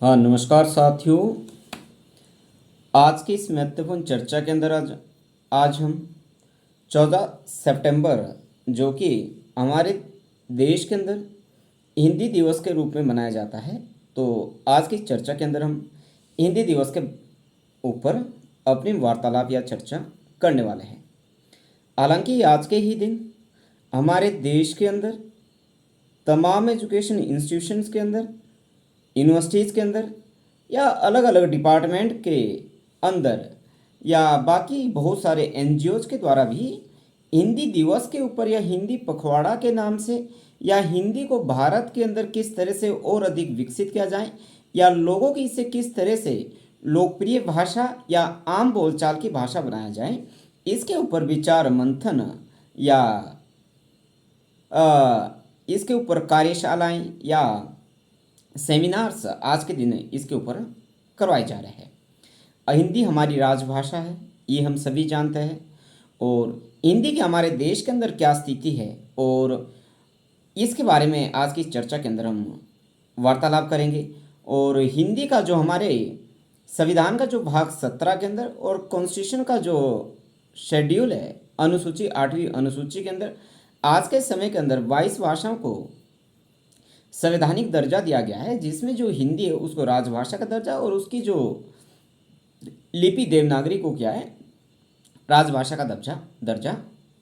हाँ, नमस्कार साथियों। आज की इस महत्वपूर्ण चर्चा के अंदर आज हम 14 सितंबर, जो कि हमारे देश के अंदर हिंदी दिवस के रूप में मनाया जाता है, तो आज की चर्चा के अंदर हम हिंदी दिवस के ऊपर अपनी वार्तालाप या चर्चा करने वाले हैं। हालांकि आज के ही दिन हमारे देश के अंदर तमाम एजुकेशन इंस्टीट्यूशंस के अंदर, यूनिवर्सिटीज़ के अंदर या अलग अलग डिपार्टमेंट के अंदर या बाकी बहुत सारे एनजीओज के द्वारा भी हिंदी दिवस के ऊपर या हिंदी पखवाड़ा के नाम से या हिंदी को भारत के अंदर किस तरह से और अधिक विकसित किया जाए या लोगों की इसे किस तरह से लोकप्रिय भाषा या आम बोलचाल की भाषा बनाया जाए, इसके ऊपर विचार मंथन या इसके ऊपर कार्यशालाएं या सेमिनार्स आज के दिन इसके ऊपर करवाए जा रहे हैं। हिंदी हमारी राजभाषा है, ये हम सभी जानते हैं। और हिंदी की हमारे देश के अंदर क्या स्थिति है और इसके बारे में आज की चर्चा के अंदर हम वार्तालाप करेंगे। और हिंदी का जो हमारे संविधान का जो भाग 17 के अंदर और कॉन्स्टिट्यूशन का जो शेड्यूल है, अनुसूची 8वीं अनुसूची के अंदर आज के समय के अंदर 22 भाषाओं को संवैधानिक दर्जा दिया गया है, जिसमें जो हिंदी है उसको राजभाषा का दर्जा और उसकी जो लिपि देवनागरी को क्या है, राजभाषा का दर्जा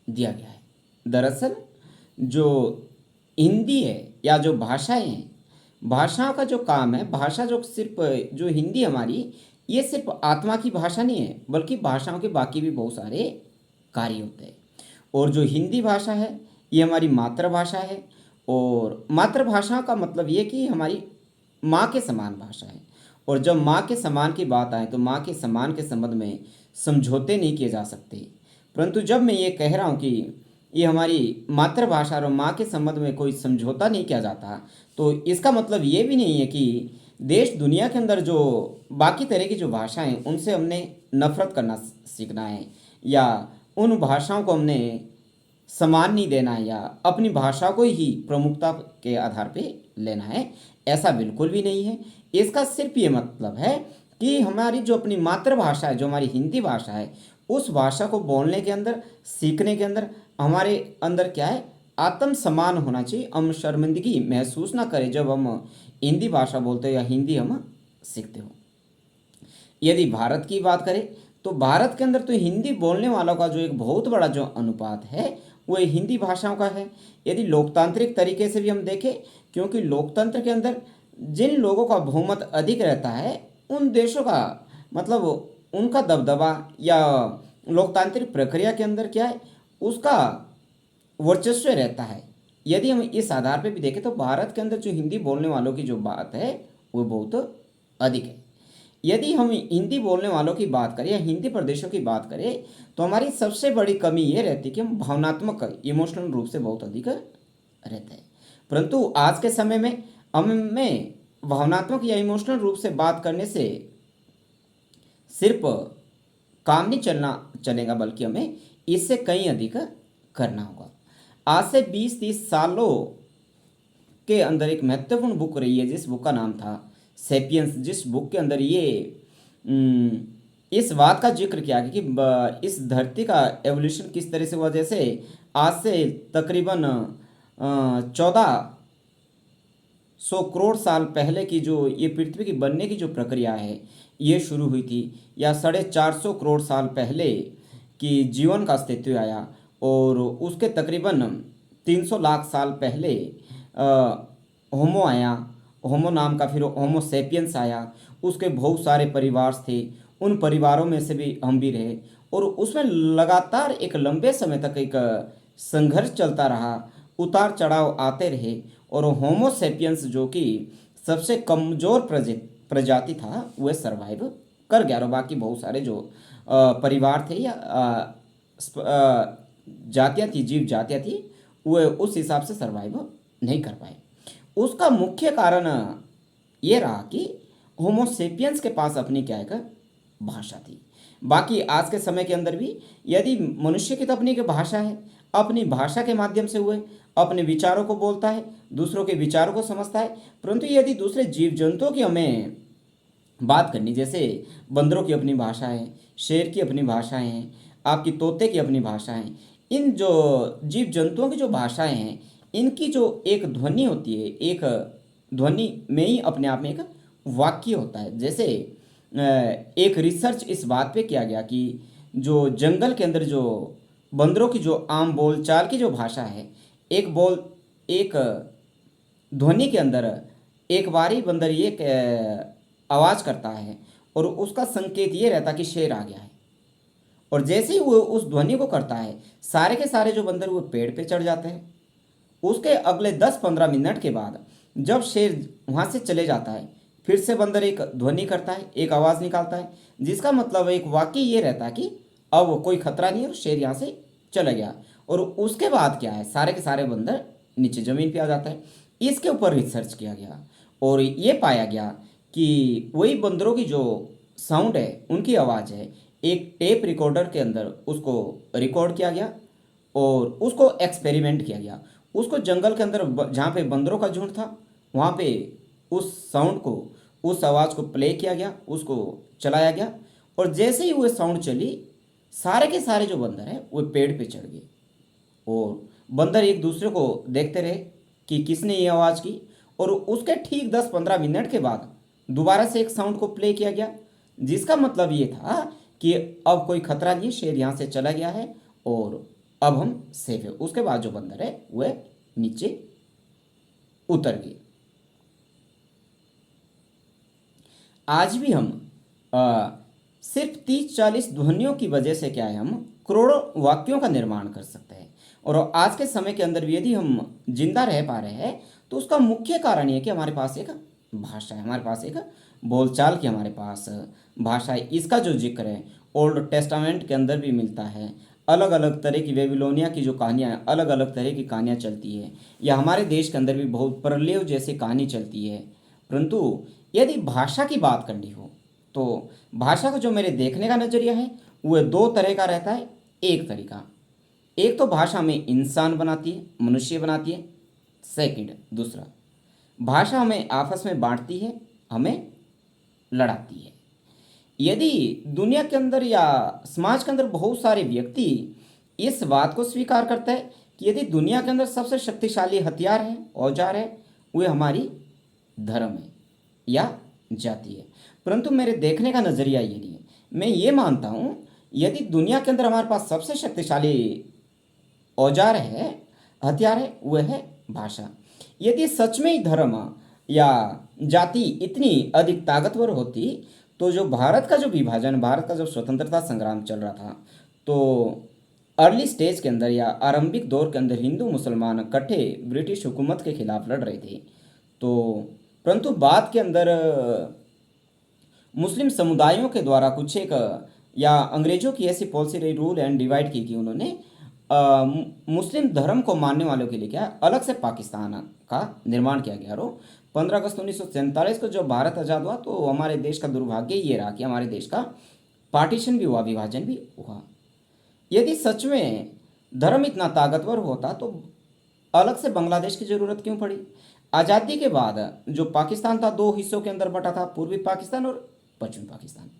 दिया गया है। दरअसल जो हिंदी है या जो भाषाएं हैं, भाषाओं का जो काम है, भाषा जो सिर्फ जो हिंदी हमारी, ये सिर्फ आत्मा की भाषा नहीं है, बल्कि भाषाओं के बाकी भी बहुत सारे कार्य होते हैं। और जो हिंदी भाषा है ये हमारी मातृभाषा है। और मातृभाषा का मतलब ये कि हमारी माँ के समान भाषा है। और जब माँ के समान की बात आए तो माँ के समान के संबंध में समझौते नहीं किए जा सकते। परंतु जब मैं ये कह रहा हूँ कि ये हमारी मातृभाषा और माँ के संबंध में कोई समझौता नहीं किया जाता, तो इसका मतलब ये भी नहीं है कि देश दुनिया के अंदर जो बाकी तरह की जो भाषाएं उनसे हमने नफरत करना सीखना है या उन भाषाओं को हमने सम्मान नहीं देना है या अपनी भाषा को ही प्रमुखता के आधार पे लेना है। ऐसा बिल्कुल भी नहीं है। इसका सिर्फ ये मतलब है कि हमारी जो अपनी मातृभाषा है, जो हमारी हिंदी भाषा है, उस भाषा को बोलने के अंदर, सीखने के अंदर हमारे अंदर क्या है, आत्मसम्मान होना चाहिए। हम शर्मिंदगी महसूस ना करें जब हम हिंदी भाषा बोलते हो या हिंदी हम सीखते हो। यदि भारत की बात करें तो भारत के अंदर तो हिंदी बोलने वालों का जो एक बहुत बड़ा जो अनुपात है वो हिंदी भाषाओं का है। यदि लोकतांत्रिक तरीके से भी हम देखें, क्योंकि लोकतंत्र के अंदर जिन लोगों का बहुमत अधिक रहता है उन देशों का मतलब उनका दबदबा या लोकतांत्रिक प्रक्रिया के अंदर क्या है, उसका वर्चस्व रहता है। यदि हम इस आधार पर भी देखें तो भारत के अंदर जो हिंदी बोलने वालों की जो बात है वो बहुत अधिक है। यदि हम हिंदी बोलने वालों की बात करें या हिंदी प्रदेशों की बात करें तो हमारी सबसे बड़ी कमी ये रहती है कि हम भावनात्मक इमोशनल रूप से बहुत अधिक रहते हैं। परंतु आज के समय में हमें भावनात्मक या इमोशनल रूप से बात करने से सिर्फ काम नहीं चलेगा, बल्कि हमें इससे कहीं अधिक करना होगा। आज से 20-30 सालों के अंदर एक महत्वपूर्ण बुक रही है जिस बुक का नाम था सेपियंस, जिस बुक के अंदर ये इस बात का जिक्र किया कि इस धरती का एवोल्यूशन किस तरह से हुआ। जैसे आज से तकरीबन 1400 करोड़ साल पहले की जो ये पृथ्वी की बनने की जो प्रक्रिया है ये शुरू हुई थी, या 450 करोड़ साल पहले की जीवन का अस्तित्व आया, और उसके तकरीबन 300 लाख साल पहले होमो आया, होमो नाम का, फिर होमो सेपियंस आया। उसके बहुत सारे परिवार थे, उन परिवारों में से भी हम भी रहे, और उसमें लगातार एक लंबे समय तक एक संघर्ष चलता रहा, उतार चढ़ाव आते रहे। और होमो सेपियंस जो कि सबसे कमज़ोर प्रजाति था वह सरवाइव कर गया, और बाकी बहुत सारे जो परिवार थे या जातियाँ थी, जीव जातियाँ थी, वह उस हिसाब से सरवाइव नहीं कर पाए। उसका मुख्य कारण ये रहा कि होमोसेपियंस के पास अपनी क्या एक भाषा थी। बाकी आज के समय के अंदर भी यदि मनुष्य की तो अपनी एक भाषा है, अपनी भाषा के माध्यम से हुए अपने विचारों को बोलता है, दूसरों के विचारों को समझता है। परंतु यदि दूसरे जीव जंतुओं की हमें बात करनी, जैसे बंदरों की अपनी भाषा है, शेर की अपनी भाषाएं हैं, आपकी तोते की अपनी भाषा है। इन जो जीव जंतुओं की जो भाषाएं हैं, इनकी जो एक ध्वनि होती है, एक ध्वनि में ही अपने आप में एक वाक्य होता है। जैसे एक रिसर्च इस बात पे किया गया कि जो जंगल के अंदर जो बंदरों की जो आम बोल चाल की जो भाषा है, एक ध्वनि के अंदर एक बारी बंदर ये आवाज़ करता है और उसका संकेत ये रहता कि शेर आ गया है। और जैसे ही वो उस ध्वनि को करता है, सारे के सारे जो बंदर वो पेड़ पे चढ़ जाते हैं। उसके अगले 10-15 मिनट के बाद जब शेर वहाँ से चले जाता है, फिर से बंदर एक ध्वनि करता है, एक आवाज़ निकालता है, जिसका मतलब एक वाक्य ये रहता है कि अब कोई खतरा नहीं है और शेर यहाँ से चला गया। और उसके बाद क्या है, सारे के सारे बंदर नीचे ज़मीन पे आ जाता है। इसके ऊपर रिसर्च किया गया और ये पाया गया कि वही बंदरों की जो साउंड है, उनकी आवाज़ है, एक टेप रिकॉर्डर के अंदर उसको रिकॉर्ड किया गया और उसको एक्सपेरिमेंट किया गया। उसको जंगल के अंदर जहाँ पे बंदरों का झुंड था, वहाँ पे उस साउंड को, उस आवाज़ को प्ले किया गया, उसको चलाया गया। और जैसे ही वो साउंड चली, सारे के सारे जो बंदर हैं वो पेड़ पे चढ़ गए और बंदर एक दूसरे को देखते रहे कि किसने ये आवाज़ की। और उसके ठीक 10-15 मिनट के बाद दोबारा से एक साउंड को प्ले किया गया, जिसका मतलब ये था कि अब कोई खतरा नहीं, शेर यहाँ से चला गया है और अब हम सेफ है। उसके बाद जो बंदर है वह नीचे उतर गए। आज भी हम सिर्फ 30-40 ध्वनियों की वजह से क्या है, हम करोड़ों वाक्यों का निर्माण कर सकते हैं। और आज के समय के अंदर भी यदि हम जिंदा रह पा रहे हैं, तो उसका मुख्य कारण ये है कि हमारे पास एक भाषा है, हमारे पास एक बोलचाल की हमारे पास भाषा है। इसका जो जिक्र है ओल्ड टेस्टामेंट के अंदर भी मिलता है। अलग अलग तरह की बेबीलोनिया की जो कहानियाँ हैं, अलग अलग तरह की कहानियाँ चलती है, या हमारे देश के अंदर भी बहुत प्रलेव जैसी कहानी चलती है। परंतु यदि भाषा की बात करनी हो, तो भाषा को जो मेरे देखने का नज़रिया है वह दो तरह का रहता है। एक तरीका, एक तो भाषा में इंसान बनाती है, मनुष्य बनाती है। सेकंड, दूसरा, भाषा हमें आपस में बांटती है, हमें लड़ाती है। यदि दुनिया के अंदर या समाज के अंदर बहुत सारे व्यक्ति इस बात को स्वीकार करते हैं कि यदि दुनिया के अंदर सबसे शक्तिशाली हथियार है, औजार है, वह हमारी धर्म है या जाति है, परंतु मेरे देखने का नज़रिया ये नहीं है। मैं ये मानता हूँ यदि दुनिया के अंदर हमारे पास सबसे शक्तिशाली औजार है, हथियार है, वह है भाषा। यदि सच में ही धर्म या जाति इतनी अधिक ताकतवर होती, तो जो भारत का जो विभाजन, भारत का जो स्वतंत्रता संग्राम चल रहा था, तो अर्ली स्टेज के अंदर या आरंभिक दौर के अंदर हिंदू मुसलमान इकट्ठे ब्रिटिश हुकूमत के खिलाफ लड़ रहे थे। तो परंतु बाद के अंदर मुस्लिम समुदायों के द्वारा कुछ एक या अंग्रेजों की ऐसी पॉलिसी रही, रूल एंड डिवाइड की कि उन्होंने मुस्लिम धर्म को मानने वालों के लिए क्या अलग से पाकिस्तान का निर्माण किया गया। और 15 अगस्त 1947 को जब भारत आज़ाद हुआ, तो हमारे देश का दुर्भाग्य ये रहा कि हमारे देश का पार्टीशन भी हुआ, विभाजन भी हुआ। यदि सच में धर्म इतना ताकतवर होता, तो अलग से बांग्लादेश की ज़रूरत क्यों पड़ी। आज़ादी के बाद जो पाकिस्तान था, दो हिस्सों के अंदर बटा था, पूर्वी पाकिस्तान और पश्चिमी पाकिस्तान।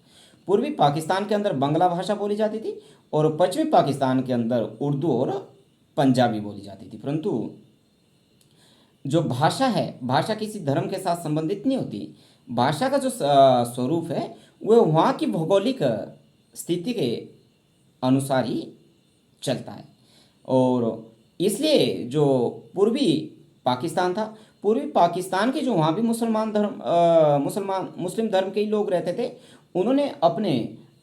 पूर्वी पाकिस्तान के अंदर बांग्ला भाषा बोली जाती थी और पश्चिमी पाकिस्तान के अंदर उर्दू और पंजाबी बोली जाती थी। परंतु जो भाषा है, भाषा किसी धर्म के साथ संबंधित नहीं होती। भाषा का जो स्वरूप है वह वहाँ की भौगोलिक स्थिति के अनुसार ही चलता है। और इसलिए जो पूर्वी पाकिस्तान था, पूर्वी पाकिस्तान के जो वहाँ भी मुस्लिम धर्म के ही लोग रहते थे, उन्होंने अपने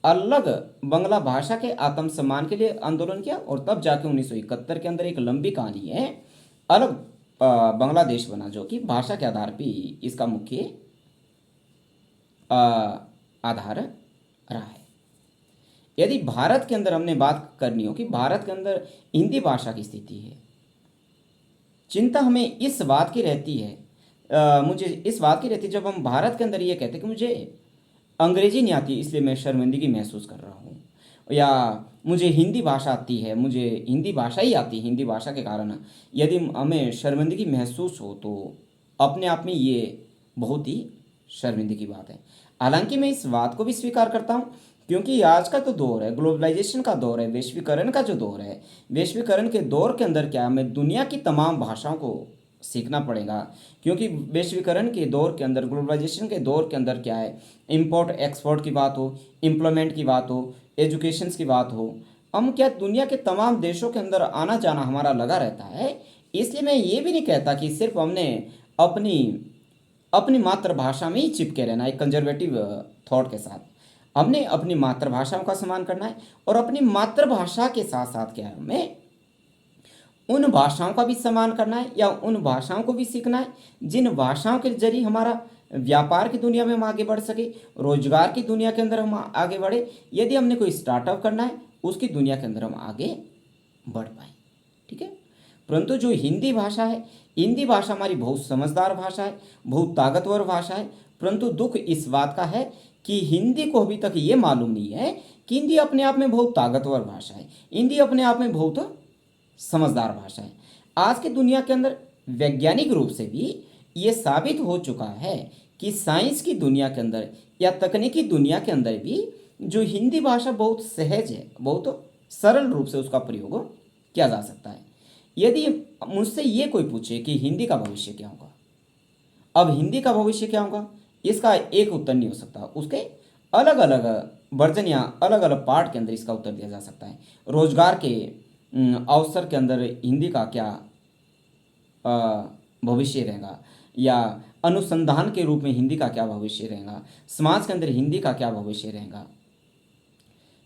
अलग बांग्ला भाषा के आत्मसम्मान के लिए आंदोलन किया और तब जाके 1971 के अंदर एक लंबी कहानी है, अलग बांग्लादेश बना, जो कि भाषा के आधार पर इसका मुख्य आधार रहा है। यदि भारत के अंदर हमने बात करनी हो कि भारत के अंदर हिंदी भाषा की स्थिति है, चिंता हमें इस बात की रहती है, मुझे इस बात की रहती है, जब हम भारत के अंदर ये कहते हैं कि मुझे अंग्रेजी नहीं आती इसलिए मैं शर्मिंदगी महसूस कर रहा हूँ, या मुझे हिंदी भाषा आती है, मुझे हिंदी भाषा ही आती है, हिंदी भाषा के कारण यदि हमें शर्मिंदगी महसूस हो, तो अपने आप में ये बहुत ही शर्मिंदगी की बात है। हालांकि मैं इस बात को भी स्वीकार करता हूँ, क्योंकि आज का तो दौर है, ग्लोबलाइजेशन का दौर है, वैश्वीकरण का जो दौर है, वैश्वीकरण के दौर के अंदर क्या है, हमें दुनिया की तमाम भाषाओं को सीखना पड़ेगा। क्योंकि वैश्वीकरण के दौर के अंदर, ग्लोबलाइजेशन के दौर के अंदर क्या है, इंपोर्ट एक्सपोर्ट की बात हो, एम्प्लॉयमेंट की बात हो, एजुकेशन की बात हो, हम क्या दुनिया के तमाम देशों के अंदर आना जाना हमारा लगा रहता है। इसलिए मैं ये भी नहीं कहता कि सिर्फ हमने अपनी अपनी मातृभाषा में ही चिपके रहना है, एक कंजर्वेटिव थॉट के साथ। हमने अपनी मातृभाषाओं का सम्मान करना है, और अपनी मातृभाषा के साथ साथ क्या है, हमें उन भाषाओं का भी सम्मान करना है, या उन भाषाओं को भी सीखना है जिन भाषाओं के जरिए हमारा व्यापार की दुनिया में हम आगे बढ़ सके, रोजगार की दुनिया के अंदर हम आगे बढ़े। यदि हमने कोई स्टार्टअप करना है, उसकी दुनिया के अंदर हम आगे बढ़ पाए। ठीक है। परंतु जो हिंदी भाषा है, हिंदी भाषा हमारी बहुत समझदार भाषा है, बहुत ताकतवर भाषा है। परंतु दुख इस बात का है कि हिंदी को अभी तक ये मालूम नहीं है कि हिंदी अपने आप में बहुत ताकतवर भाषा है, हिंदी अपने आप में बहुत समझदार भाषा है। आज की दुनिया के अंदर वैज्ञानिक रूप से भी ये साबित हो चुका है कि साइंस की दुनिया के अंदर या तकनीकी दुनिया के अंदर भी जो हिंदी भाषा बहुत सहज है, बहुत सरल रूप से उसका प्रयोग किया जा सकता है। यदि मुझसे ये कोई पूछे कि हिंदी का भविष्य क्या होगा, अब हिंदी का भविष्य क्या होगा, इसका एक उत्तर नहीं हो सकता। उसके अलग अलग वर्जन या अलग अलग पार्ट के अंदर इसका उत्तर दिया जा सकता है। रोजगार के अवसर के अंदर हिंदी का क्या भविष्य रहेगा, या अनुसंधान के रूप में हिंदी का क्या भविष्य रहेगा, समाज के अंदर हिंदी का क्या भविष्य रहेगा।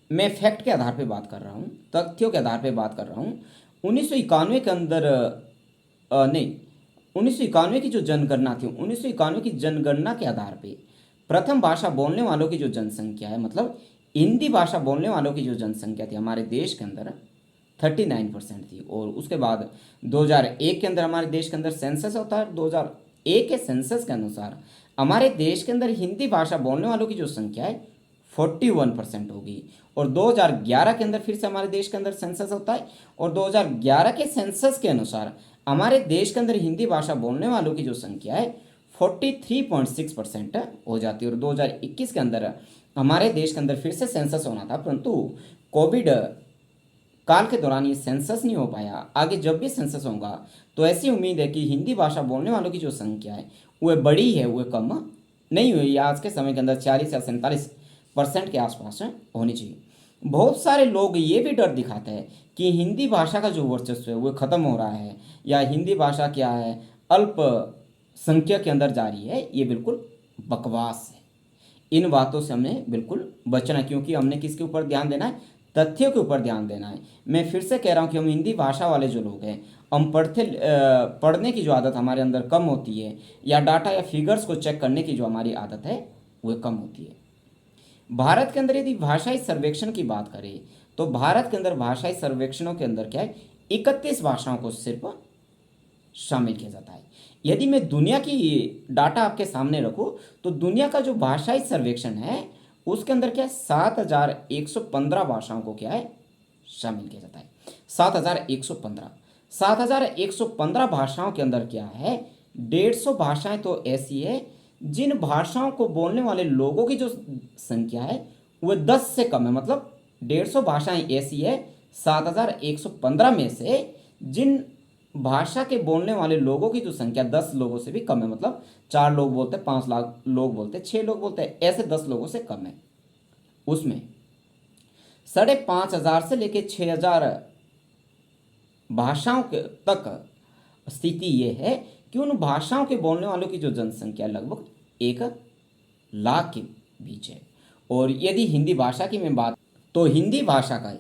मैं फैक्ट के आधार पे बात कर रहा हूँ, तथ्यों के आधार पे बात कर रहा हूँ। 1991 के अंदर नहीं, 1991 की जो जनगणना थी, 1991 की जनगणना के आधार पे प्रथम भाषा बोलने वालों की जो जनसंख्या है, मतलब हिंदी भाषा बोलने वालों की जो जनसंख्या थी हमारे देश के अंदर 39% थी। और उसके बाद 2001 के अंदर हमारे देश के अंदर सेंसस होता है, 2001 के सेंसस के अनुसार हमारे देश के अंदर हिंदी भाषा बोलने वालों की जो संख्या है 41% होगी। और 2011 के अंदर फिर से हमारे देश के अंदर सेंसस होता है, और 2011 के सेंसस के अनुसार हमारे देश के अंदर हिंदी भाषा बोलने वालों की जो संख्या है 43.6% हो जाती है। और 2021 के अंदर हमारे देश के अंदर फिर से सेंसस होना था, परंतु कोविड काल के दौरान ये सेंसस नहीं हो पाया। आगे जब भी सेंसस होगा तो ऐसी उम्मीद है कि हिंदी भाषा बोलने वालों की जो संख्या है वह बड़ी है, वह कम नहीं हुई। आज के समय के अंदर 40 या 47% के आसपास होनी चाहिए। बहुत सारे लोग ये भी डर दिखाते हैं कि हिंदी भाषा का जो वर्चस्व है वह खत्म हो रहा है, या हिंदी भाषा क्या है अल्प संख्या के अंदर जा रही है। ये बिल्कुल बकवास है। इन बातों से हमें बिल्कुल बचना है, क्योंकि हमने किसके ऊपर ध्यान देना है, तथ्यों के ऊपर ध्यान देना है। मैं फिर से कह रहा हूँ कि हम हिंदी भाषा वाले जो लोग हैं, हम पढ़ने की जो आदत हमारे अंदर कम होती है, या डाटा या फिगर्स को चेक करने की जो हमारी आदत है वह कम होती है। भारत के अंदर यदि भाषाई सर्वेक्षण की बात करें तो भारत के अंदर भाषाई सर्वेक्षणों के अंदर क्या है, 31 भाषाओं को सिर्फ शामिल किया जाता है। यदि मैं दुनिया की डाटा आपके सामने रखूं तो दुनिया का जो भाषाई सर्वेक्षण है उसके अंदर क्या है, 7,115 भाषाओं को क्या है शामिल किया जाता है। 7,115 भाषाओं के अंदर क्या है, 150 भाषाएं तो ऐसी है जिन भाषाओं को बोलने वाले लोगों की जो संख्या है वह 10 से कम है। मतलब 150 भाषाएं ऐसी है 7,115 में से जिन भाषा के बोलने वाले लोगों की जो संख्या 10 लोगों से भी कम है। मतलब 4 लोग बोलते हैं, 5 लाख लोग बोलते हैं, 6 लोग बोलते हैं, ऐसे 10 लोगों से कम है। उसमें 5,500 से लेकर 6,000 भाषाओं के तक स्थिति ये है कि उन भाषाओं के बोलने वालों की जो जनसंख्या लगभग 1 लाख के बीच है। और यदि हिंदी भाषा की मैं बात, तो हिंदी भाषा का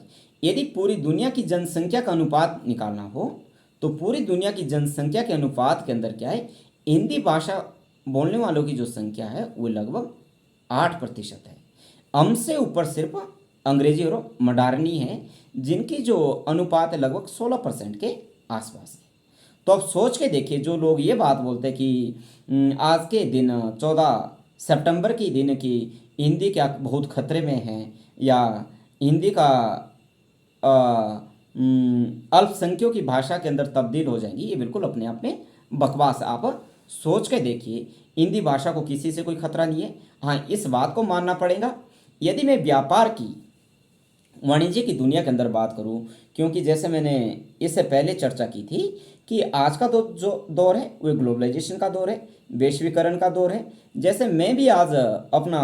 यदि पूरी दुनिया की जनसंख्या का अनुपात निकालना हो तो पूरी दुनिया की जनसंख्या के अनुपात के अंदर क्या है, हिंदी भाषा बोलने वालों की जो संख्या है वो लगभग 8% है। हमसे ऊपर सिर्फ अंग्रेजी और मडारनी है जिनकी जो अनुपात है लगभग 16% के आसपास है। तो अब सोच के देखिए, जो लोग ये बात बोलते हैं कि आज के दिन 14 सितंबर के दिन की हिंदी क्या बहुत खतरे में है, या हिंदी का अल्पसंख्यकों की भाषा के अंदर तब्दील हो जाएंगी, ये बिल्कुल अपने आप में बकवास है। आप सोच के देखिए, हिंदी भाषा को किसी से कोई खतरा नहीं है। हाँ, इस बात को मानना पड़ेगा। यदि मैं व्यापार की, वाणिज्य की दुनिया के अंदर बात करूं, क्योंकि जैसे मैंने इससे पहले चर्चा की थी कि आज का जो दौर है वो ग्लोबलाइजेशन का दौर है, वैश्वीकरण का दौर है। जैसे मैं भी आज अपना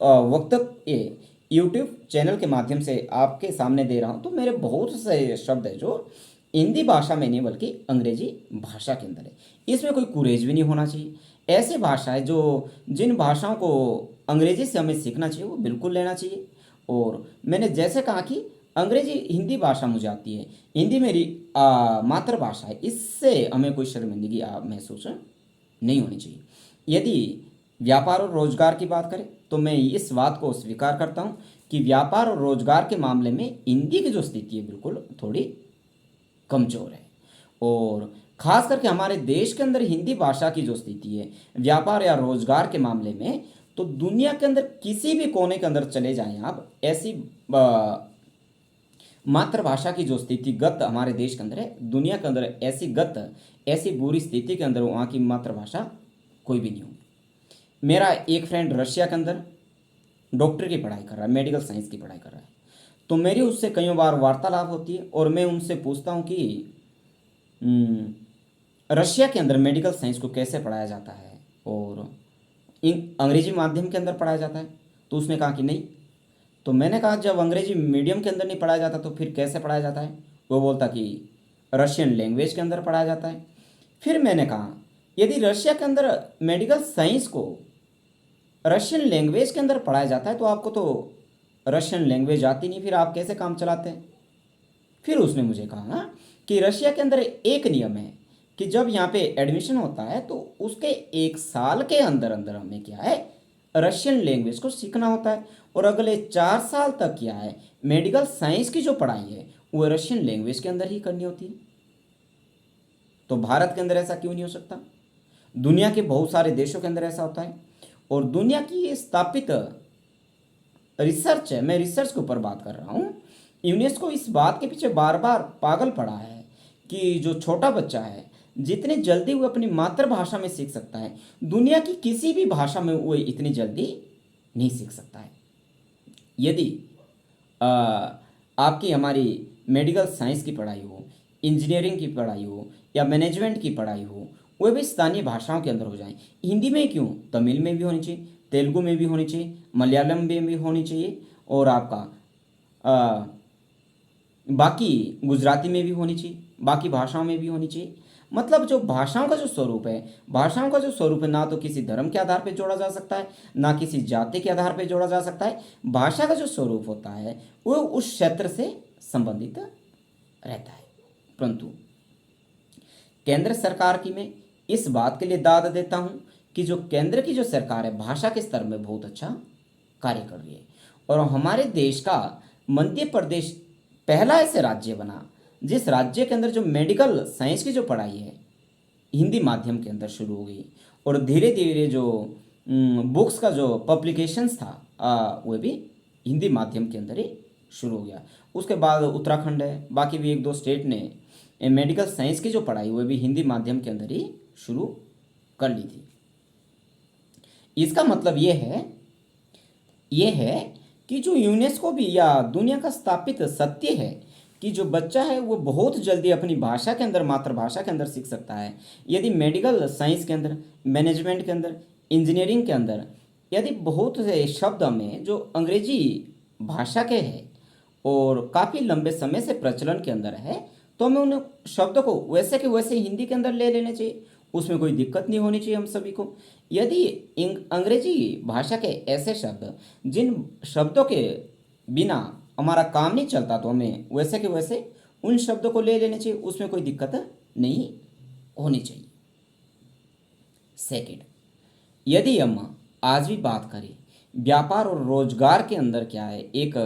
वक्त ये यूट्यूब चैनल के माध्यम से आपके सामने दे रहा हूँ, तो मेरे बहुत से शब्द है जो हिंदी भाषा में नहीं बल्कि अंग्रेजी भाषा के अंदर है। इसमें कोई कुरेज भी नहीं होना चाहिए। ऐसी भाषा है जो, जिन भाषाओं को अंग्रेजी से हमें सीखना चाहिए वो बिल्कुल लेना चाहिए। और मैंने जैसे कहा कि अंग्रेजी, हिंदी भाषा मुझे आती है, हिंदी मेरी मातृभाषा है, इससे हमें कोई शर्मिंदगी महसूस नहीं होनी चाहिए। यदि व्यापार और रोजगार की बात करें तो मैं इस बात को स्वीकार करता हूँ कि व्यापार और रोजगार के मामले में हिंदी की जो स्थिति है बिल्कुल थोड़ी कमज़ोर है। और ख़ास करके हमारे देश के अंदर हिंदी भाषा की जो स्थिति है व्यापार या रोजगार के मामले में, तो दुनिया के अंदर किसी भी कोने के अंदर चले जाएं आप, ऐसी मातृभाषा की जो स्थितिगत हमारे देश के अंदर है, दुनिया के अंदर ऐसी बुरी स्थिति के अंदर वहाँ की मातृभाषा कोई भी नहीं होगी। मेरा एक फ्रेंड रशिया के अंदर डॉक्टर की पढ़ाई कर रहा है, मेडिकल साइंस की पढ़ाई कर रहा है, तो मेरी उससे कई बार वार्तालाप होती है और मैं उनसे पूछता हूँ कि रशिया के अंदर मेडिकल साइंस को कैसे पढ़ाया जाता है और अंग्रेजी माध्यम के अंदर पढ़ाया जाता है। तो उसने कहा कि नहीं। तो मैंने कहा जब अंग्रेजी मीडियम के अंदर नहीं पढ़ाया जाता तो फिर कैसे पढ़ाया जाता है? वो बोलता कि रशियन लैंग्वेज के अंदर पढ़ाया जाता है। फिर मैंने कहा यदि रशिया के अंदर मेडिकल साइंस को रशियन लैंग्वेज के अंदर पढ़ाया जाता है तो आपको तो रशियन लैंग्वेज आती नहीं, फिर आप कैसे काम चलाते हैं? फिर उसने मुझे कहा कि रशिया के अंदर एक नियम है कि जब यहाँ पे एडमिशन होता है तो उसके 1 साल के अंदर अंदर हमें क्या है, रशियन लैंग्वेज को सीखना होता है, और अगले 4 साल तक क्या है, मेडिकल साइंस की जो पढ़ाई है वो रशियन लैंग्वेज के अंदर ही करनी होती है। तो भारत के अंदर ऐसा क्यों नहीं हो सकता? दुनिया के बहुत सारे देशों के अंदर ऐसा होता है। और दुनिया की ये स्थापित रिसर्च है, मैं रिसर्च के ऊपर बात कर रहा हूँ, यूनेस्को इस बात के पीछे बार बार पागल पड़ा है कि जो छोटा बच्चा है जितनी जल्दी वो अपनी मातृभाषा में सीख सकता है, दुनिया की किसी भी भाषा में वो इतनी जल्दी नहीं सीख सकता है। यदि आपकी हमारी मेडिकल साइंस की पढ़ाई हो, इंजीनियरिंग की पढ़ाई हो या मैनेजमेंट की पढ़ाई हो, वो भी स्थानीय भाषाओं के अंदर हो जाए। हिंदी में क्यों, तमिल में भी होनी चाहिए, तेलुगु में भी होनी चाहिए, मलयालम में भी होनी चाहिए, और आपका बाकी गुजराती में भी होनी चाहिए, बाकी भाषाओं में भी होनी चाहिए। मतलब जो भाषाओं का जो स्वरूप है, भाषाओं का जो स्वरूप है ना तो किसी धर्म के आधार पर जोड़ा जा सकता है, ना किसी जाति के आधार पर जोड़ा जा सकता है। भाषा का जो स्वरूप होता है वो उस क्षेत्र से संबंधित रहता है। परंतु केंद्र सरकार की मैं इस बात के लिए दाद देता हूँ कि जो केंद्र की जो सरकार है भाषा के स्तर में बहुत अच्छा कार्य कर रही है। और हमारे देश का मध्य प्रदेश पहला ऐसे राज्य बना जिस राज्य के अंदर जो मेडिकल साइंस की जो पढ़ाई है हिंदी माध्यम के अंदर शुरू हो गई, और धीरे धीरे जो बुक्स का जो पब्लिकेशंस था वो भी हिंदी माध्यम के अंदर ही शुरू हो गया। उसके बाद उत्तराखंड है, बाकी भी 1-2 स्टेट ने मेडिकल साइंस की जो पढ़ाई वो भी हिंदी माध्यम के अंदर ही शुरू कर ली थी। इसका मतलब ये है कि जो यूनेस्को भी या दुनिया का स्थापित सत्य है कि जो बच्चा है वो बहुत जल्दी अपनी भाषा के अंदर, मातृभाषा के अंदर सीख सकता है। यदि मेडिकल साइंस के अंदर, मैनेजमेंट के अंदर, इंजीनियरिंग के अंदर यदि बहुत से शब्द हमें जो अंग्रेजी भाषा के हैं और काफ़ी लंबे समय से प्रचलन के अंदर है, तो हमें उन शब्दों को वैसे के वैसे हिंदी के अंदर ले लेने चाहिए, उसमें कोई दिक्कत नहीं होनी चाहिए हम सभी को। यदि अंग्रेजी भाषा के ऐसे शब्द जिन शब्दों के बिना हमारा काम नहीं चलता तो हमें वैसे के वैसे उन शब्दों को ले लेने चाहिए, उसमें कोई दिक्कत नहीं होनी चाहिए। सेकंड, यदि हम आज भी बात करें व्यापार और रोजगार के अंदर क्या है, एक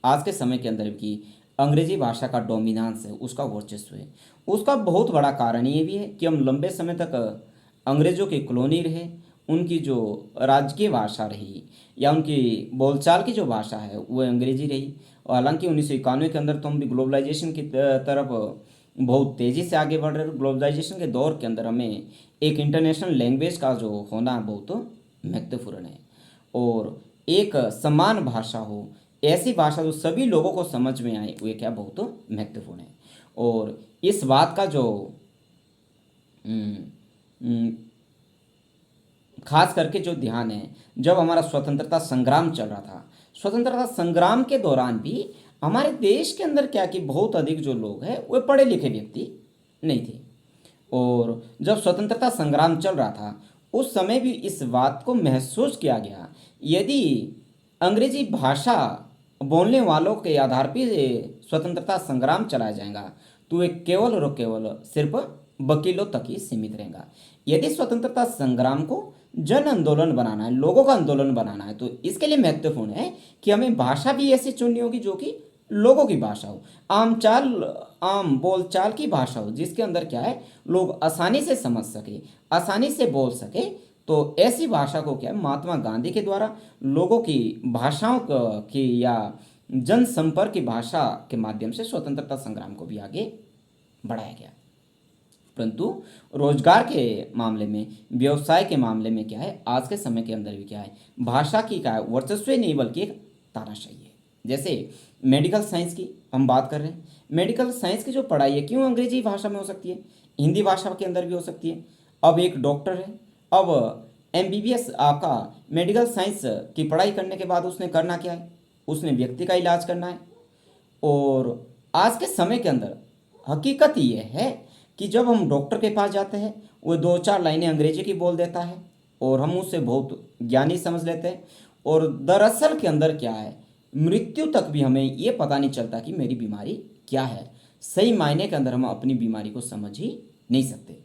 आज के समय के अंदर की अंग्रेजी भाषा का डोमिनेंस है, उसका वर्चस्व है। उसका बहुत बड़ा कारण ये भी है कि हम लंबे समय तक अंग्रेज़ों की कॉलोनी रहे, उनकी जो राजकीय भाषा रही या उनकी बोलचाल की जो भाषा है वो अंग्रेजी रही। और हालांकि 1991 के अंदर तो हम भी ग्लोबलाइजेशन की तरफ बहुत तेज़ी से आगे बढ़ रहे हैं। ग्लोबलाइजेशन के दौर के अंदर हमें एक इंटरनेशनल लैंग्वेज का जो होना बहुत महत्वपूर्ण है, और एक समान भाषा हो, ऐसी भाषा जो सभी लोगों को समझ में आए, वो क्या बहुत महत्वपूर्ण है। और इस बात का जो हम्म, हम्म, खास करके जो ध्यान है, जब हमारा स्वतंत्रता संग्राम चल रहा था, स्वतंत्रता संग्राम के दौरान भी हमारे देश के अंदर क्या कि बहुत अधिक जो लोग हैं वो पढ़े लिखे व्यक्ति नहीं थे। और जब स्वतंत्रता संग्राम चल रहा था, उस समय भी इस बात को महसूस किया गया, यदि अंग्रेजी भाषा बोलने वालों के आधार पर स्वतंत्रता संग्राम चलाया जाएगा, तो वे केवल और केवल सिर्फ वकीलों तक ही सीमित रहेगा। यदि स्वतंत्रता संग्राम को जन आंदोलन बनाना है, लोगों का आंदोलन बनाना है, तो इसके लिए महत्वपूर्ण है कि हमें भाषा भी ऐसी चुननी होगी जो कि लोगों की भाषा हो, आम बोलचाल की भाषा हो, जिसके अंदर क्या है, लोग आसानी से समझ सके, आसानी से बोल सके। तो ऐसी भाषा को क्या है, महात्मा गांधी के द्वारा लोगों की भाषाओं की या जनसंपर्क की भाषा के माध्यम से स्वतंत्रता संग्राम को भी आगे बढ़ाया गया। परंतु रोजगार के मामले में, व्यवसाय के मामले में क्या है, आज के समय के अंदर भी क्या है, भाषा की क्या है, वर्चस्व नहीं बल्कि एक तानाशाही है। जैसे मेडिकल साइंस की हम बात कर रहे हैं, मेडिकल साइंस की जो पढ़ाई है, क्यों अंग्रेजी भाषा में हो सकती है, हिंदी भाषा के अंदर भी हो सकती है। अब एक डॉक्टर है, अब एमबीबीएस आपका मेडिकल साइंस की पढ़ाई करने के बाद उसने करना क्या है, उसने व्यक्ति का इलाज करना है। और आज के समय के अंदर हकीकत ये है कि जब हम डॉक्टर के पास जाते हैं, वो दो चार लाइनें अंग्रेजी की बोल देता है और हम उससे बहुत ज्ञानी समझ लेते हैं, और दरअसल के अंदर क्या है, मृत्यु तक भी हमें ये पता नहीं चलता कि मेरी बीमारी क्या है। सही मायने के अंदर हम अपनी बीमारी को समझ ही नहीं सकते।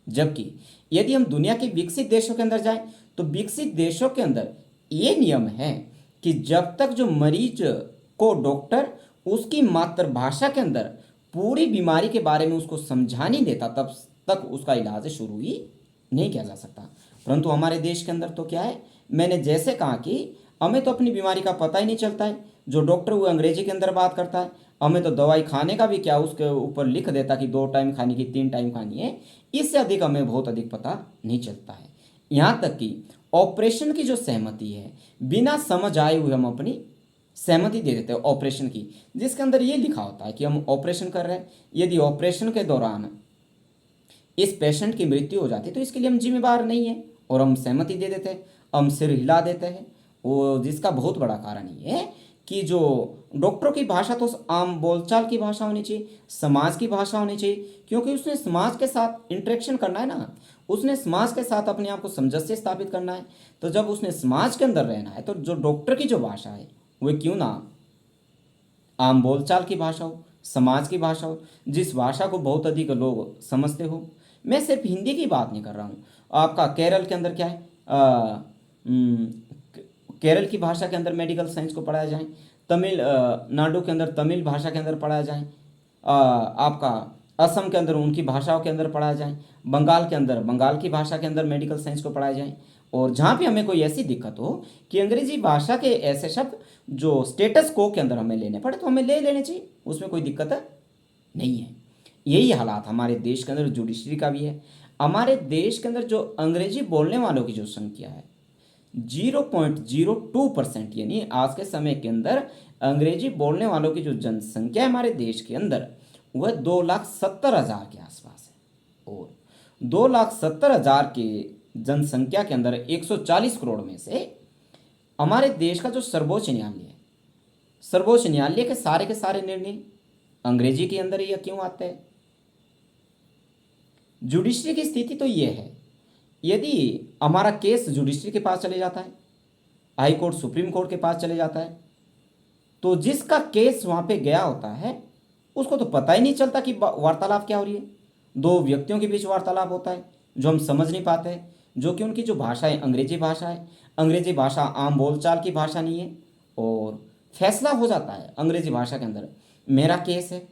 जबकि यदि हम दुनिया के विकसित देशों के अंदर जाएं, तो विकसित देशों के अंदर ये नियम है कि जब तक जो मरीज को डॉक्टर उसकी मातृभाषा के अंदर पूरी बीमारी के बारे में उसको समझा नहीं देता, तब तक उसका इलाज शुरू ही नहीं किया जा सकता। परंतु हमारे देश के अंदर तो क्या है, मैंने जैसे कहा कि हमें तो अपनी बीमारी का पता ही नहीं चलता है। जो डॉक्टर वो अंग्रेजी के अंदर बात करता है, हमें तो दवाई खाने का भी क्या उसके ऊपर लिख देता कि 2 टाइम खानी की, 3 टाइम खानी है। इससे अधिक हमें बहुत अधिक पता नहीं चलता है। यहाँ तक कि ऑपरेशन की जो सहमति है, बिना समझ आए हुए हम अपनी सहमति दे देते हैं ऑपरेशन की, जिसके अंदर ये लिखा होता है कि हम ऑपरेशन कर रहे हैं। यदि ऑपरेशन के दौरान इस पेशेंट की मृत्यु हो जाती है तो इसके लिए हम जिम्मेदार नहीं है, और हम सहमति दे देते हैं, हम सिर हिला देते हैं। वो जिसका बहुत बड़ा कारण ये है कि जो डॉक्टरों की भाषा तो आम बोलचाल की भाषा होनी चाहिए, समाज की भाषा होनी चाहिए, क्योंकि उसने समाज के साथ इंटरेक्शन करना है ना, उसने समाज के साथ अपने आप को सामंजस्य स्थापित करना है। तो जब उसने समाज के अंदर रहना है, तो जो डॉक्टर की जो भाषा है वो क्यों ना आम बोलचाल की भाषा हो, समाज की भाषा हो, जिस भाषा को बहुत अधिक लोग समझते हो। मैं सिर्फ हिंदी की बात नहीं कर रहा हूँ। आपका केरल के अंदर क्या है, केरल की भाषा के अंदर मेडिकल साइंस को पढ़ाया जाए, नाडु के अंदर तमिल भाषा के अंदर पढ़ाया जाए, आपका असम के अंदर उनकी भाषाओं के अंदर पढ़ाया जाए, बंगाल के अंदर बंगाल की भाषा के अंदर मेडिकल साइंस को पढ़ाया जाए। और जहाँ भी हमें कोई ऐसी दिक्कत हो कि अंग्रेजी भाषा के ऐसे शब्द जो स्टेटस को के अंदर हमें लेने पड़े, तो हमें ले लेने चाहिए, उसमें कोई दिक्कत नहीं है। यही हालात हमारे देश के अंदर जुडिशरी का भी है। हमारे देश के अंदर जो अंग्रेजी बोलने वालों की जो संख्या है 0.02%, यानी आज के समय के अंदर अंग्रेजी बोलने वालों की जो जनसंख्या है हमारे देश के अंदर, वह 2,70,000 के आसपास है। और 2,70,000 के जनसंख्या के अंदर 140 करोड़ में से हमारे देश का जो सर्वोच्च न्यायालय है, सर्वोच्च न्यायालय के सारे निर्णय अंग्रेजी के अंदर ही क्यों आते हैं। जुडिशरी की स्थिति तो ये है, यदि हमारा केस जुडिशरी के पास चले जाता है, हाई कोर्ट सुप्रीम कोर्ट के पास चले जाता है, तो जिसका केस वहाँ पे गया होता है उसको तो पता ही नहीं चलता कि वार्तालाप क्या हो रही है। दो व्यक्तियों के बीच वार्तालाप होता है जो हम समझ नहीं पाते हैं, जो कि उनकी जो भाषा है अंग्रेजी भाषा है। अंग्रेजी भाषा आम बोलचाल की भाषा नहीं है, और फैसला हो जाता है अंग्रेजी भाषा के अंदर। मेरा केस है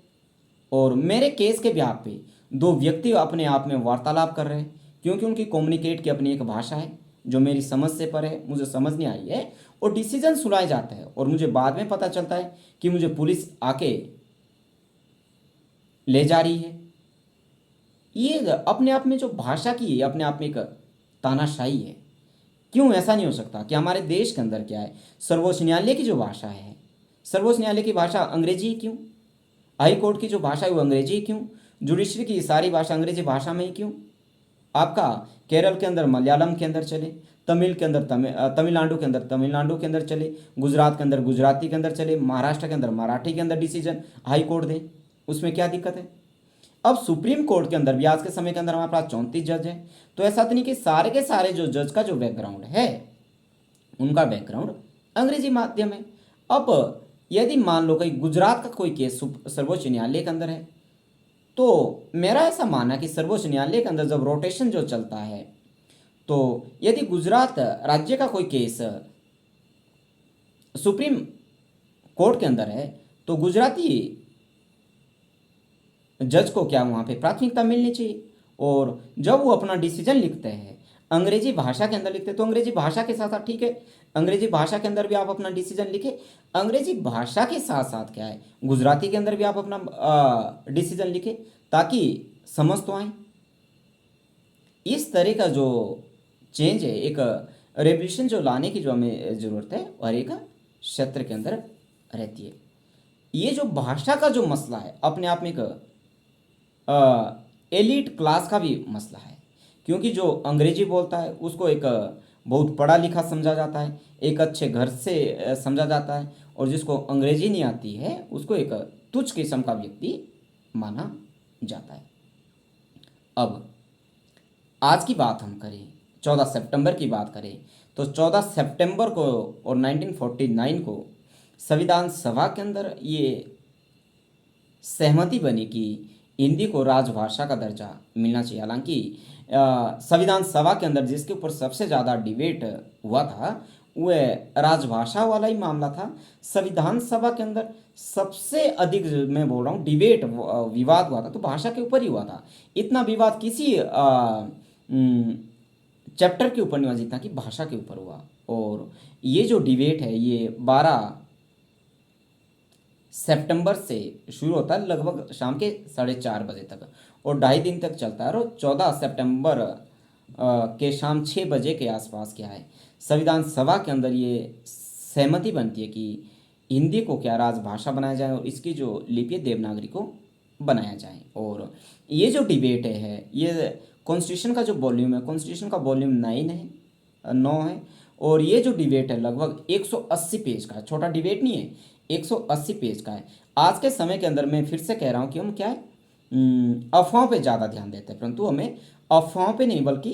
और मेरे केस के ब्याह पे दो व्यक्ति अपने आप में वार्तालाप कर रहे हैं, क्योंकि उनकी कम्युनिकेट की अपनी एक भाषा है जो मेरी समझ से परे है, मुझे समझ नहीं आई है, और डिसीजन सुनाया जाता है। और मुझे बाद में पता चलता है कि मुझे पुलिस आके ले जा रही है। ये अपने आप में जो भाषा की अपने आप में एक तानाशाही है। क्यों ऐसा नहीं हो सकता कि हमारे देश के अंदर क्या है, सर्वोच्च न्यायालय की जो भाषा है, सर्वोच्च न्यायालय की भाषा अंग्रेजी ही क्यों, हाई कोर्ट की जो भाषा है वो अंग्रेजी ही क्यों, जुडिशरी की सारी भाषा अंग्रेजी भाषा में ही क्यों, आपका केरल के अंदर मलयालम के अंदर चले, तमिल के अंदर तमिलनाडु के अंदर तमिलनाडु के अंदर चले, गुजरात के अंदर गुजराती के अंदर चले, महाराष्ट्र के अंदर मराठी के अंदर डिसीजन हाई कोर्ट दे, उसमें क्या दिक्कत है। अब सुप्रीम कोर्ट के अंदर भी आज के समय के अंदर हमारे पास 34 जज हैं, तो ऐसा तो नहीं कि सारे के सारे जो जज का जो बैकग्राउंड है उनका बैकग्राउंड अंग्रेजी माध्यम है। अब यदि मान लो कहीं गुजरात का कोई केस सर्वोच्च न्यायालय के अंदर है, तो मेरा ऐसा मानना कि सर्वोच्च न्यायालय के अंदर जब रोटेशन जो चलता है, तो यदि गुजरात राज्य का कोई केस सुप्रीम कोर्ट के अंदर है, तो गुजराती जज को क्या वहाँ पे प्राथमिकता मिलनी चाहिए। और जब वो अपना डिसीजन लिखते हैं अंग्रेजी भाषा के अंदर लिखते हैं, तो अंग्रेजी भाषा के साथ साथ ठीक है, अंग्रेजी भाषा के अंदर भी आप अपना डिसीजन लिखे, अंग्रेजी भाषा के साथ साथ क्या है, गुजराती के अंदर भी आप अपना डिसीजन लिखे, ताकि समझ तो आए। इस तरह का जो चेंज है, एक रेवोल्यूशन जो लाने की जो हमें ज़रूरत है, और एक क्षेत्र के अंदर रहती है। ये जो भाषा का जो मसला है अपने आप में एक एलिट क्लास का भी मसला है, क्योंकि जो अंग्रेजी बोलता है उसको एक बहुत पढ़ा लिखा समझा जाता है, एक अच्छे घर से समझा जाता है, और जिसको अंग्रेजी नहीं आती है उसको एक तुच्छ किस्म का व्यक्ति माना जाता है। अब आज की बात हम करें, 14 सितंबर की बात करें, तो 14 सितंबर को और 1949 को संविधान सभा के अंदर ये सहमति बनी कि हिंदी को राजभाषा का दर्जा मिलना चाहिए। हालांकि संविधान सभा के अंदर जिसके ऊपर सबसे ज़्यादा डिबेट हुआ था वह राजभाषा वाला ही मामला था। संविधान सभा के अंदर सबसे अधिक, मैं बोल रहा हूँ, डिबेट विवाद हुआ था तो भाषा के ऊपर ही हुआ था। इतना विवाद किसी चैप्टर के ऊपर नहीं हुआ जितना कि भाषा के ऊपर हुआ। और ये जो डिबेट है ये 12 सितंबर से शुरू होता है लगभग शाम के 4:30 बजे तक, और 2.5 दिन तक चलता है। और 14 सितंबर के शाम 6 बजे के आसपास क्या है, संविधान सभा के अंदर ये सहमति बनती है कि हिंदी को क्या राजभाषा बनाया जाए और इसकी जो लिपि है देवनागरी को बनाया जाए। और ये जो डिबेट है ये कॉन्स्टिट्यूशन का जो वॉल्यूम है, कॉन्स्टिट्यूशन का वॉल्यूम 9 है, और ये जो डिबेट है लगभग 180 पेज का है। छोटा डिबेट नहीं है, 180 पेज का है। आज के समय के अंदर मैं फिर से कह रहा हूँ कि हम क्या है, अफवाहों पे ज़्यादा ध्यान देते हैं, परंतु हमें अफवाहों पे नहीं बल्कि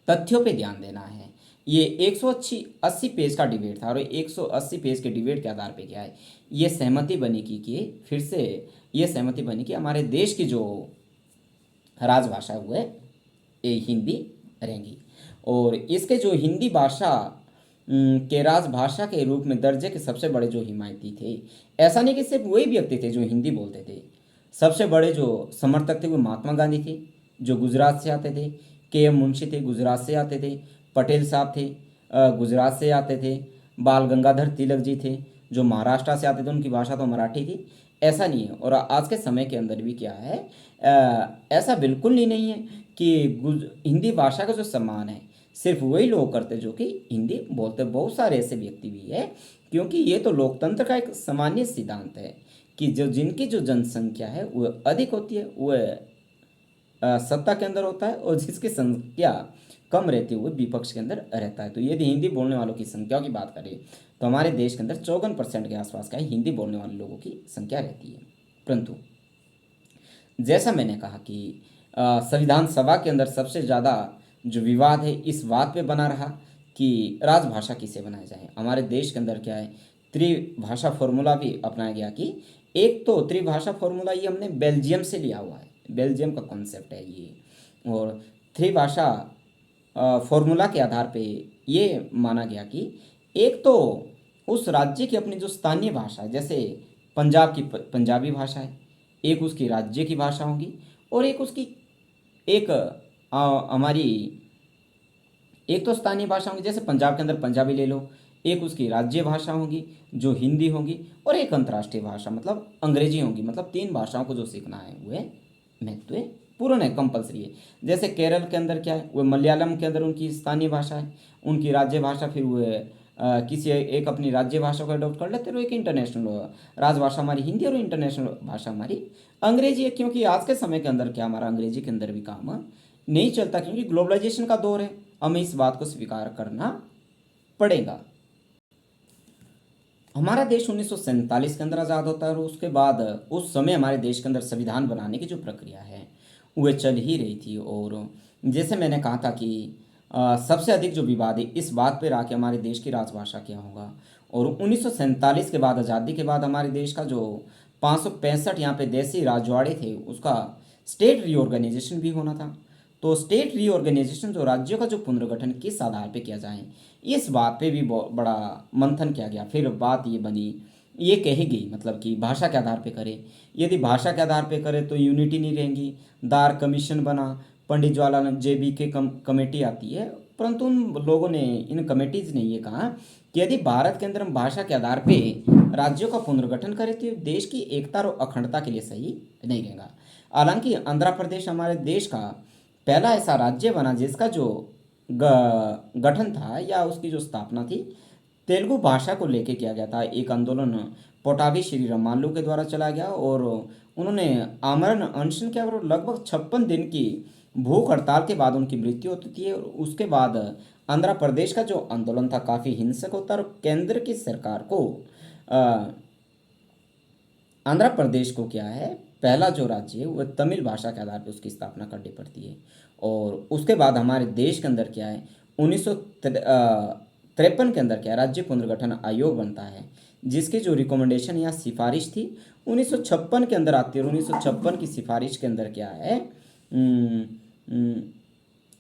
तथ्यों पे ध्यान देना है। ये 180 पेज का डिबेट था, और 180 पेज के डिबेट के आधार पे क्या है, ये सहमति बनी कि फिर से ये सहमति बनी कि हमारे देश की जो राजभाषा है वो है ये हिंदी रहेंगी। और इसके जो हिंदी भाषा के राजभाषा के रूप में दर्जे के सबसे बड़े जो हिमायती थे, ऐसा नहीं कि सिर्फ वही व्यक्ति थे जो हिंदी बोलते थे। सबसे बड़े जो समर्थक थे वो महात्मा गांधी थे जो गुजरात से आते थे, के.एम. मुंशी थे गुजरात से आते थे, पटेल साहब थे गुजरात से आते थे, बाल गंगाधर तिलक जी थे जो महाराष्ट्र से आते थे, उनकी भाषा तो मराठी थी। ऐसा नहीं है। और आज के समय के अंदर भी क्या है, ऐसा बिल्कुल नहीं है कि हिंदी भाषा का जो सम्मान है सिर्फ वही लोग करते जो कि हिंदी बोलते। बहुत सारे ऐसे व्यक्ति भी है, क्योंकि ये तो लोकतंत्र का एक सामान्य सिद्धांत है कि जो जिनकी जो जनसंख्या है वह अधिक होती है वह सत्ता के अंदर होता है, और जिसकी संख्या कम रहती है वह विपक्ष के अंदर रहता है। तो यदि हिंदी बोलने वालों की संख्या की बात करें तो हमारे देश के अंदर 54% के आसपास का हिंदी बोलने वाले लोगों की संख्या रहती है। परंतु जैसा मैंने कहा कि संविधान सभा के अंदर सबसे ज़्यादा जो विवाद है इस बात पे बना रहा कि राजभाषा किसे बनाया जाए। हमारे देश के अंदर क्या है, त्रिभाषा फॉर्मूला भी अपनाया गया कि एक तो त्रिभाषा फॉर्मूला ये हमने बेल्जियम से लिया हुआ है, बेल्जियम का कॉन्सेप्ट है ये। और त्रिभाषा फॉर्मूला के आधार पे ये माना गया कि एक तो उस राज्य की अपनी जो स्थानीय भाषा है, जैसे पंजाब की पंजाबी भाषा है, एक उसकी राज्य की भाषा होगी, और एक उसकी एक हमारी एक तो स्थानीय भाषा होंगी। जैसे पंजाब के अंदर पंजाबी ले लो, एक उसकी राज्य भाषा होगी जो हिंदी होगी, और एक अंतर्राष्ट्रीय भाषा मतलब अंग्रेजी होगी। मतलब 3 भाषाओं को जो सीखना है वह महत्वपूर्ण है, कंपलसरी है। जैसे केरल के अंदर क्या है, वो मलयालम के अंदर उनकी स्थानीय भाषा है, उनकी राज्य भाषा, फिर वो किसी एक अपनी राज्य भाषा को अडॉप्ट कर लेते हैं, और एक इंटरनेशनल राजभाषा हमारी हिंदी और इंटरनेशनल भाषा हमारी अंग्रेजी है। क्योंकि आज के समय के अंदर क्या हमारा अंग्रेजी के अंदर भी काम नहीं चलता, क्योंकि ग्लोबलाइजेशन का दौर है, हमें इस बात को स्वीकार करना पड़ेगा। हमारा देश 1947 के अंदर आज़ाद होता है, और उसके बाद उस समय हमारे देश के अंदर संविधान बनाने की जो प्रक्रिया है वह चल ही रही थी। और जैसे मैंने कहा था कि सबसे अधिक जो विवाद है इस बात पर रहा कि हमारे देश की राजभाषा क्या होगा। और 1947 के बाद, आज़ादी के बाद, हमारे देश का जो 565 यहाँ पे देसी राजवाड़े थे उसका स्टेट रीऑर्गेनाइजेशन भी होना था। तो स्टेट रीऑर्गेनाइजेशन, जो राज्यों का जो पुनर्गठन किस आधार पे किया जाए, इस बात पे भी बड़ा मंथन किया गया। फिर बात ये बनी, ये कही गई मतलब कि भाषा के आधार पे करें। यदि भाषा के आधार पे करें तो यूनिटी नहीं रहेंगी। दार कमीशन बना, पंडित जवाहरलाल जेबी के कमेटी आती है, परंतु उन लोगों ने, इन कमेटीज ने ये कहा कि यदि भारत के अंदर हम भाषा के आधार पे राज्यों का पुनर्गठन करें तो ये देश की एकता और अखंडता के लिए सही नहीं रहेगा। हालांकि आंध्र प्रदेश हमारे देश का पहला ऐसा राज्य बना जिसका जो गठन था या उसकी जो स्थापना थी तेलुगु भाषा को लेके किया गया था। एक आंदोलन पोटाभी श्री रामालू के द्वारा चला गया, और उन्होंने आमरण अनशन किया, और लगभग 56 दिन की भूख हड़ताल के बाद उनकी मृत्यु होती थी। और उसके बाद आंध्र प्रदेश का जो आंदोलन था काफ़ी हिंसक होता है, और केंद्र की सरकार को आंध्र प्रदेश को क्या है, पहला जो राज्य है वह तमिल भाषा के आधार पर उसकी स्थापना करनी पड़ती है। और उसके बाद हमारे देश के अंदर क्या है, 1953 के अंदर क्या है, राज्य पुनर्गठन आयोग बनता है, जिसकी जो रिकमेंडेशन या सिफारिश थी 1956 के अंदर आती है। और 1956 की सिफारिश के अंदर क्या है,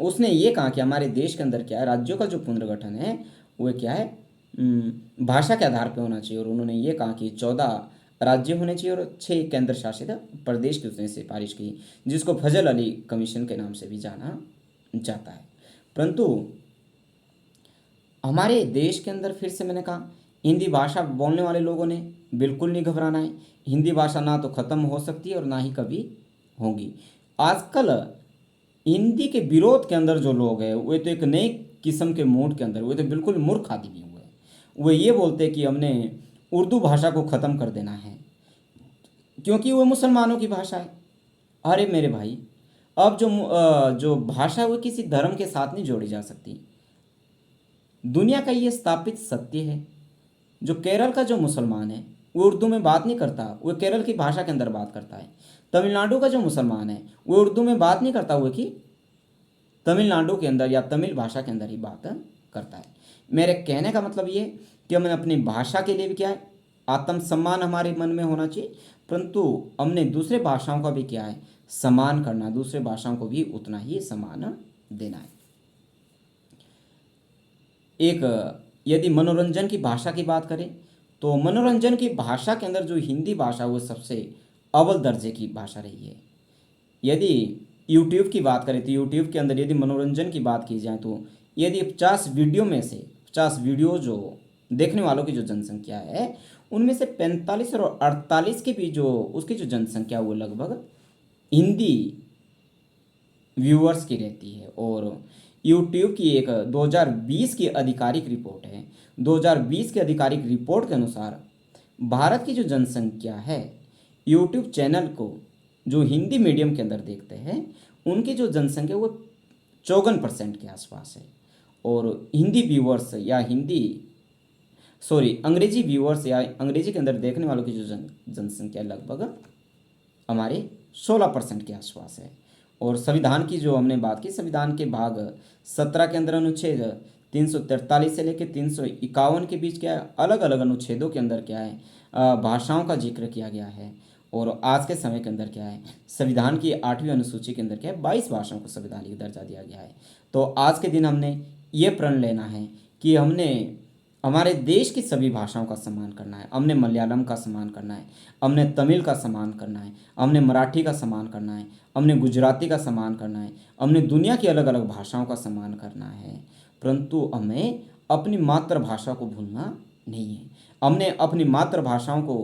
उसने ये कहा कि हमारे देश के अंदर क्या है, राज्यों का जो पुनर्गठन है वह क्या है, भाषा के आधार पर होना चाहिए। और उन्होंने ये कहा कि 14 राज्य होने चाहिए और 6 केंद्र शासित प्रदेश की उसने सिफारिश की, जिसको फजल अली कमीशन के नाम से भी जाना जाता है। परंतु हमारे देश के अंदर फिर से मैंने कहा, हिंदी भाषा बोलने वाले लोगों ने बिल्कुल नहीं घबराना है। हिंदी भाषा ना तो ख़त्म हो सकती है और ना ही कभी होगी। आजकल हिंदी के विरोध के अंदर जो लोग हैं वे तो एक नई किस्म के मूड के अंदर, वे तो बिल्कुल मूर्ख आदि भी हुए हैं। वे ये बोलते हैं कि हमने उर्दू भाषा को ख़त्म कर देना है क्योंकि वो मुसलमानों की भाषा है। अरे मेरे भाई, अब जो भाषा है वो किसी धर्म के साथ नहीं जोड़ी जा सकती। दुनिया का ये स्थापित सत्य है। जो केरल का जो मुसलमान है वो उर्दू में बात नहीं करता, वो केरल की भाषा के अंदर बात करता है। तमिलनाडु का जो मुसलमान है वो उर्दू में बात नहीं करता, वो कि तमिलनाडु के अंदर या तमिल भाषा के अंदर ही बात करता है। मेरे कहने का मतलब ये कि हमें अपनी भाषा के लिए भी क्या है, आत्मसम्मान हमारे मन में होना चाहिए, परंतु हमने दूसरे भाषाओं का भी क्या है, सम्मान करना, दूसरे भाषाओं को भी उतना ही सम्मान देना है। एक यदि मनोरंजन की भाषा की बात करें तो मनोरंजन की भाषा के अंदर जो हिंदी भाषा वो सबसे अव्वल दर्जे की भाषा रही है। यदि यूट्यूब की बात करें तो यूट्यूब के अंदर यदि मनोरंजन की बात की जाए तो यदि 50 वीडियो में से 50 वीडियो जो देखने वालों की जो जनसंख्या है उनमें से 45 और 48 के भी जो उसकी जो जनसंख्या वो लगभग हिंदी व्यूअर्स की रहती है। और यूट्यूब की एक 2020 की आधिकारिक रिपोर्ट है, 2020 की आधिकारिक रिपोर्ट के अनुसार भारत की जो जनसंख्या है यूट्यूब चैनल को जो हिंदी मीडियम के अंदर देखते हैं उनकी जो जनसंख्या वो 54% के आसपास है। और हिंदी व्यूअर्स या अंग्रेजी व्यूअर्स या अंग्रेजी के अंदर देखने वालों की जो जनसंख्या लगभग हमारे 16% के आसपास है। और संविधान की जो हमने बात की, संविधान के भाग 17 के अंदर अनुच्छेद 343 से लेकर 351 के बीच क्या है, अलग अलग अनुच्छेदों के अंदर क्या है, भाषाओं का जिक्र किया गया है। और आज के समय के अंदर क्या है, संविधान की 8वीं अनुसूची के अंदर क्या है, 22 भाषाओं को संवैधानिक दर्जा दिया गया है। तो आज के दिन हमने ये प्रण लेना है कि हमने हमारे देश की सभी भाषाओं का सम्मान करना है। हमने मलयालम का सम्मान करना है, हमने तमिल का सम्मान करना है, हमने मराठी का सम्मान करना है, हमने गुजराती का सम्मान करना है, हमने दुनिया की अलग अलग भाषाओं का सम्मान करना है। परंतु हमें अपनी मातृभाषा को भूलना नहीं है। हमने अपनी मातृभाषाओं को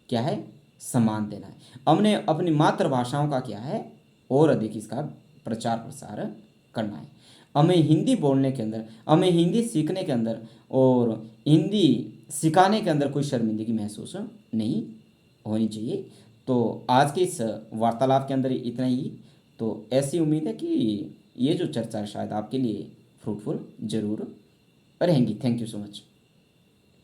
क्या है, सम्मान देना है। हमने अपनी मातृभाषाओं का क्या है, और अधिक इसका प्रचार प्रसार करना है। हमें हिंदी बोलने के अंदर, हमें हिंदी सीखने के अंदर और हिंदी सिखाने के अंदर कोई शर्मिंदगी महसूस नहीं होनी चाहिए। तो आज के इस वार्तालाप के अंदर इतना ही। तो ऐसी उम्मीद है कि ये जो चर्चा है शायद आपके लिए फ्रूटफुल जरूर रहेंगी। Thank you so much.